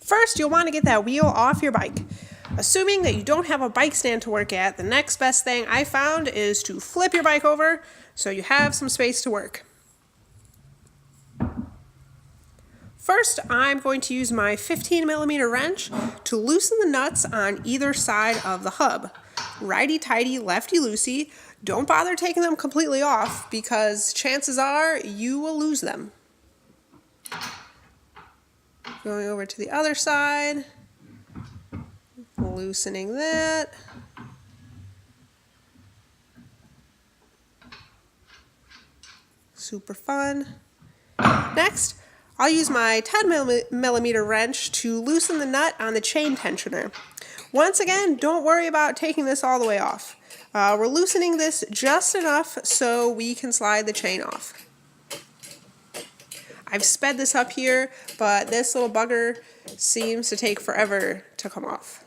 First, you'll want to get that wheel off your bike. Assuming that you don't have a bike stand to work at, the next best thing I found is to flip your bike over so you have some space to work. First, I'm going to use my 15mm wrench to loosen the nuts on either side of the hub. Righty-tighty, lefty-loosey. Don't bother taking them completely off because chances are you will lose them. Going over to the other side, loosening that. Super fun. Next, I'll use my 10mm wrench to loosen the nut on the chain tensioner. Once again, don't worry about taking this all the way off. We're loosening this just enough so we can slide the chain off. I've sped this up here, but this little bugger seems to take forever to come off.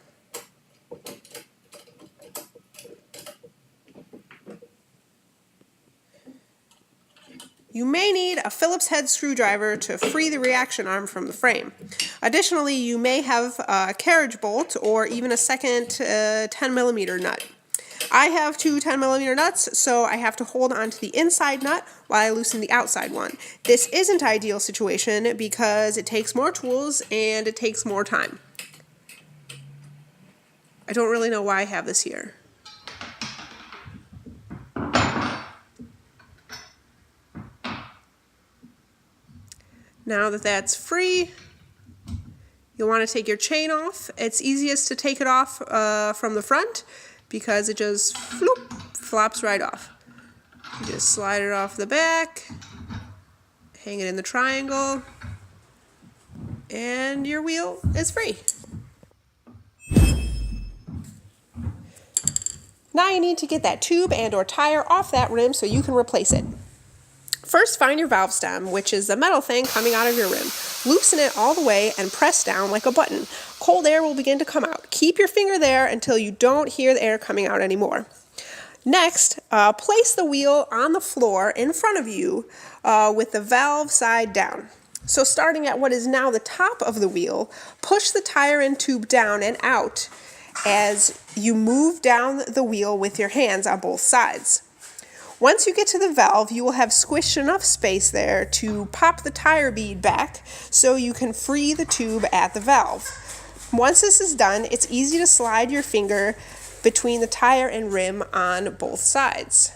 You may need a Phillips head screwdriver to free the reaction arm from the frame. Additionally, you may have a carriage bolt or even a second 10mm nut. I have two 10mm nuts, so I have to hold onto the inside nut while I loosen the outside one. This isn't an ideal situation because it takes more tools and it takes more time. I don't really know why I have this here. Now that that's free, you'll want to take your chain off. It's easiest to take it off from the front because it just flops right off. You just slide it off the back, hang it in the triangle, and your wheel is free. Now you need to get that tube and or tire off that rim so you can replace it. First, find your valve stem, which is the metal thing coming out of your rim. Loosen it all the way and press down like a button. Cold air will begin to come out. Keep your finger there until you don't hear the air coming out anymore. Next, place the wheel on the floor in front of you with the valve side down. So starting at what is now the top of the wheel, push the tire and tube down and out as you move down the wheel with your hands on both sides. Once you get to the valve, you will have squished enough space there to pop the tire bead back so you can free the tube at the valve. Once this is done, it's easy to slide your finger between the tire and rim on both sides.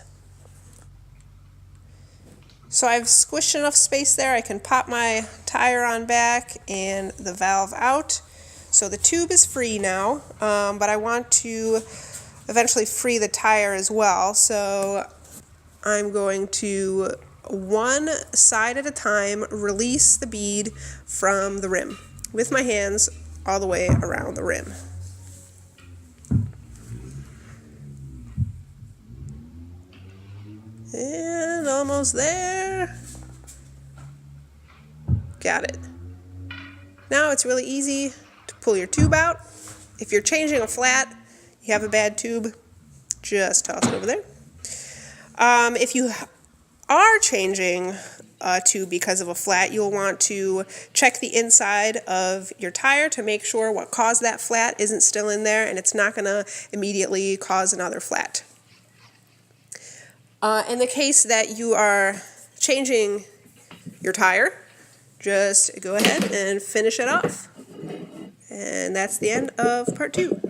So I've squished enough space there, I can pop my tire on back and the valve out. So the tube is free now, but I want to eventually free the tire as well. So I'm going to, one side at a time, release the bead from the rim with my hands all the way around the rim. And almost there. Got it. Now it's really easy to pull your tube out. If you're changing a flat, you have a bad tube, just toss it over there. If you are changing a tube because of a flat, you'll want to check the inside of your tire to make sure what caused that flat isn't still in there and it's not going to immediately cause another flat. In the case that you are changing your tire, just go ahead and finish it off. And that's the end of part 2.